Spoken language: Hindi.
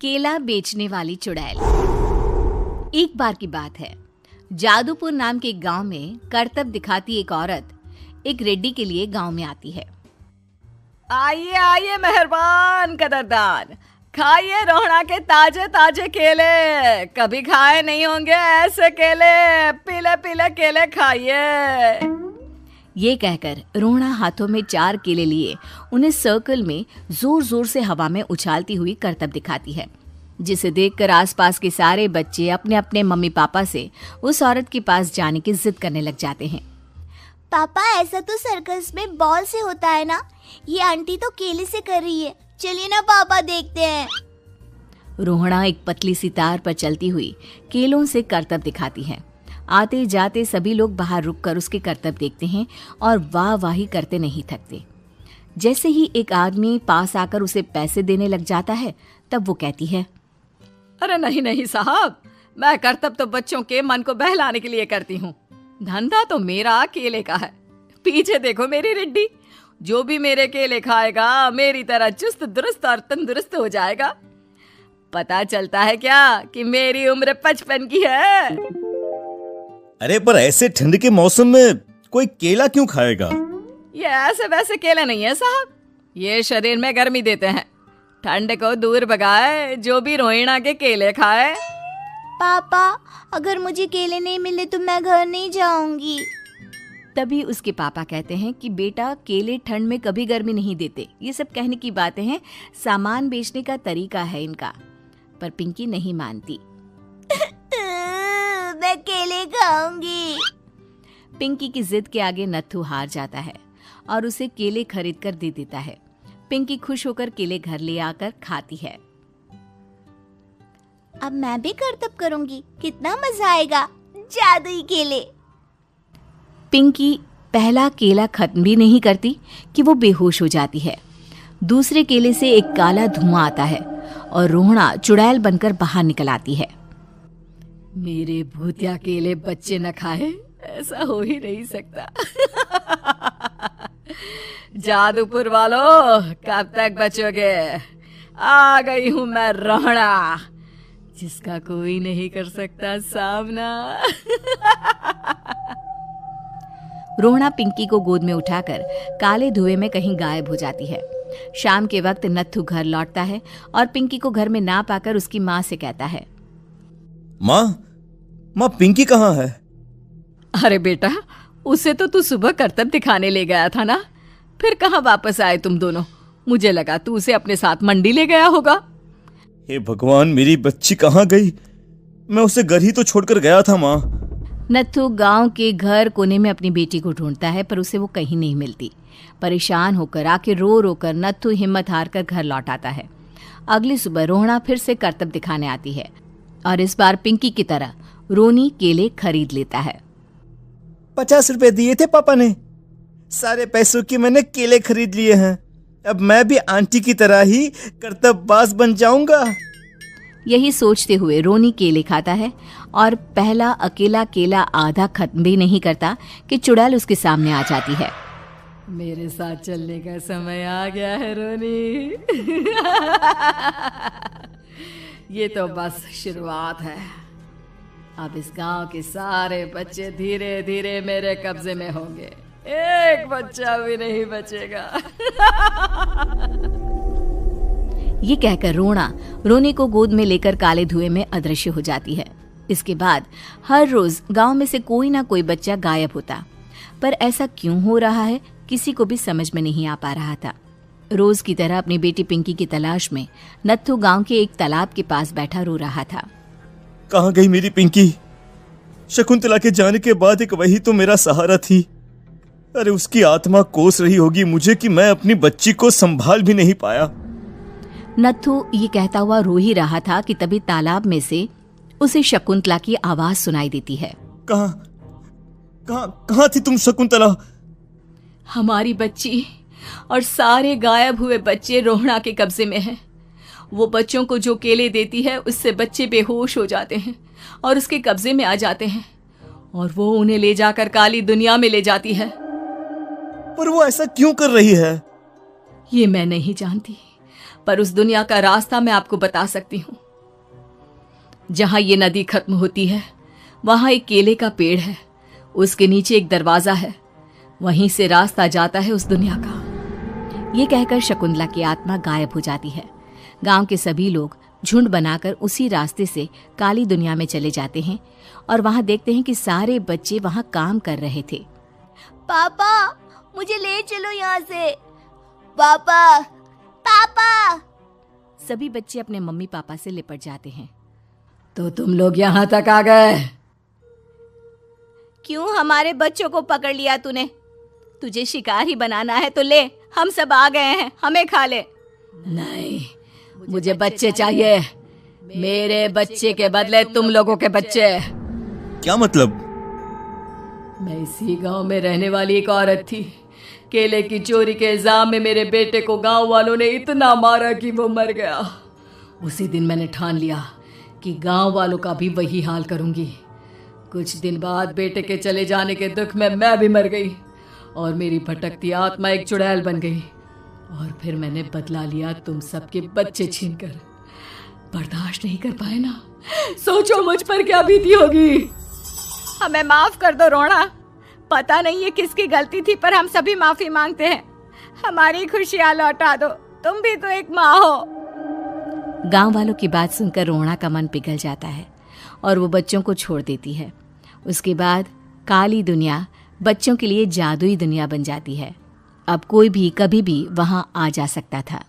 केला बेचने वाली चुड़ैल। एक बार की बात है, जादूपुर नाम के एक गांव में करतब दिखाती एक औरत एक रेड्डी के लिए गांव में आती है। आइए आइए मेहरबान कदरदान, खाइए रोहड़ा के ताजे ताजे केले। कभी खाए नहीं होंगे ऐसे केले, पीले पीले केले खाइए। ये कहकर रोहड़ा हाथों में 4 केले लिए उन्हें सर्कल में जोर जोर से हवा में उछालती हुई करतब दिखाती है, जिसे देखकर आसपास के सारे बच्चे अपने अपने मम्मी पापा से उस औरत के पास जाने की जिद करने लग जाते हैं। पापा, ऐसा तो सर्कस में बॉल से होता है ना, ये आंटी तो केले से कर रही है। चलिए ना पापा, देखते हैं। रोहड़ा एक पतली सी तार पर चलती हुई केलों से करतब दिखाती है। आते जाते सभी लोग बाहर रुककर उसके करतब देखते हैं और वाह वाही करते नहीं थकते। जैसे ही एक आदमी पास आकर उसे पैसे देने लग जाता है, तब वो कहती है, अरे नहीं नहीं साहब, मैं करतब तो बच्चों के मन को बहलाने के लिए करती हूँ। धंधा तो मेरा केले का है। पीछे देखो मेरी रिड्डी, जो भी मेरे केले खाएगा मेरी तरह चुस्त दुरुस्त और तंदुरुस्त हो जाएगा। पता चलता है क्या कि मेरी उम्र 55 की है। अरे पर ऐसे ठंड के मौसम में कोई केला क्यों खाएगा? ये ऐसे वैसे केले नहीं है साहब, ये शरीर में गर्मी देते हैं। ठंड को दूर भगाए जो भी रोहिणा के केले खाए। पापा, अगर मुझे केले नहीं मिले तो मैं घर नहीं जाऊंगी। तभी उसके पापा कहते हैं कि बेटा, केले ठंड में कभी गर्मी नहीं देते। ये सब कहने की बातें हैं, सामान बेचने का तरीका है इनका। पर पिंकी नहीं मानती। मैं केले खाऊंगी। पिंकी की जिद के आगे नत्थू हार जाता है और उसे केले खरीद कर दे देता है। पिंकी खुश होकर केले घर ले आकर खाती है। अब मैं भी करतब करूंगी, कितना मजा आएगा। जादुई केले। पिंकी पहला केला खत्म भी नहीं करती कि वो बेहोश हो जाती है। दूसरे केले से एक काला धुआं आता है और रोहड़ा चुड़ैल बनकर बाहर निकल आती है। मेरे भूतिया केले बच्चे न खाए, ऐसा हो ही नहीं सकता। जादूपुर वालों, कब तक बचोगे? आ गई हूं मैं रोहड़ा, जिसका कोई नहीं कर सकता सामना। रोहड़ा पिंकी को गोद में उठाकर काले धुएं में कहीं गायब हो जाती है। शाम के वक्त नत्थू घर लौटता है और पिंकी को घर में ना पाकर उसकी माँ से कहता है, माँ पिंकी कहाँ है? अरे बेटा, उसे तो तू सुबह करतब दिखाने ले गया था ना, फिर कहाँ वापस आए तुम दोनों? मुझे लगा तू उसे अपने साथ मंडी ले गया होगा। हे भगवान, मेरी बच्ची कहाँ गई? मैं उसे घर ही तो छोड़कर गया था माँ। नत्थू गांव के घर कोने में अपनी बेटी को ढूंढता है, पर उसे वो कहीं नहीं मिलती। परेशान होकर आखिर रो रो कर नत्थू हिम्मत हार कर घर लौट आता है। अगली सुबह रोहड़ा फिर से करतब दिखाने आती है और इस बार पिंकी की तरह रोनी केले खरीद लेता है। 50 रुपए दिए थे पापा ने, सारे पैसों की मैंने केले खरीद लिए हैं। अब मैं भी आंटी की तरह ही करतबबाज बन जाऊंगा। यही सोचते हुए रोनी केले खाता है और पहला अकेला केला आधा खत्म भी नहीं करता कि चुड़ैल उसके सामने आ जाती है। मेरे साथ चलने का समय आ गया है रोनी। ये तो बस शुरुआत है। अब इस गांव के सारे बच्चे धीरे धीरे मेरे कब्जे में होंगे, एक बच्चा भी नहीं बचेगा। ये कहकर रोना रोनी को गोद में लेकर काले धुएं में अदृश्य हो जाती है। इसके बाद हर रोज गांव में से कोई ना कोई बच्चा गायब होता, पर ऐसा क्यों हो रहा है किसी को भी समझ में नहीं आ पा रहा था। रोज की तरह अपनी बेटी पिंकी की तलाश में नत्थू गांव के एक तालाब के पास बैठा रो रहा था। कहाँ गई मेरी पिंकी? शकुंतला के जाने के बाद एक वही तो मेरा सहारा थी। अरे उसकी आत्मा कोस रही होगी मुझे कि मैं अपनी बच्ची को संभाल भी नहीं पाया। नत्थू ये कहता हुआ रो ही रहा था कि तभी तालाब में से उसे शकुंतला की आवाज सुनाई देती है। कहाँ थी तुम शकुंतला? हमारी बच्ची और सारे गायब हुए बच्चे रोहड़ा के कब्जे में हैं। वो बच्चों को जो केले देती है उससे बच्चे बेहोश हो जाते हैं और उसके कब्जे में आ जाते हैं और वो उन्हें ले जाकर काली दुनिया में ले जाती है। पर वो ऐसा क्यों कर रही है? ये मैं नहीं जानती, पर उस दुनिया का रास्ता मैं आपको बता सकती हूँ। जहां ये नदी खत्म होती है वहां एक केले का पेड़ है, उसके नीचे एक दरवाजा है, वहीं से रास्ता जाता है उस दुनिया का। ये कहकर शकुंतला की आत्मा गायब हो जाती है। गांव के सभी लोग झुंड बनाकर उसी रास्ते से काली दुनिया में चले जाते हैं और वहां देखते हैं कि सारे बच्चे वहां काम कर रहे थे। पापा मुझे ले चलो यहाँ से। पापा पापा। सभी बच्चे अपने मम्मी पापा से लिपट जाते हैं। तो तुम लोग यहाँ तक आ गए? क्यों हमारे बच्चों को पकड़ लिया तूने? तुझे शिकार ही बनाना है तो ले, हम सब आ गए हैं, हमें खा ले। नहीं, मुझे बच्चे चाहिए। मेरे बच्चे के बदले तुम लोगों के बच्चे। क्या मतलब? मैं इसी गांव में रहने वाली एक औरत थी। केले की चोरी के इल्जाम में मेरे बेटे को गांव वालों ने इतना मारा कि वो मर गया। उसी दिन मैंने ठान लिया कि गांव वालों का भी वही हाल करूंगी। कुछ दिन बाद बेटे के चले जाने के दुख में मैं भी मर गई और मेरी भटकती आत्मा एक चुड़ैल बन गई। और फिर मैंने बदला लिया तुम सबके बच्चे छीनकर। बर्दाश्त नहीं कर पाए ना? सोचो मुझ पर क्या बीती होगी। हमें माफ कर दो रोना। पता नहीं ये किसकी गलती थी, पर हम सभी माफी मांगते हैं। हमारी खुशियां लौटा दो, तुम भी तो एक माँ हो। गांव वालों की बात सुनकर रोना का मन पिघल जाता है और वो बच्चों को छोड़ देती है। उसके बाद काली दुनिया बच्चों के लिए जादुई दुनिया बन जाती है। अब कोई भी कभी भी वहां आ जा सकता था।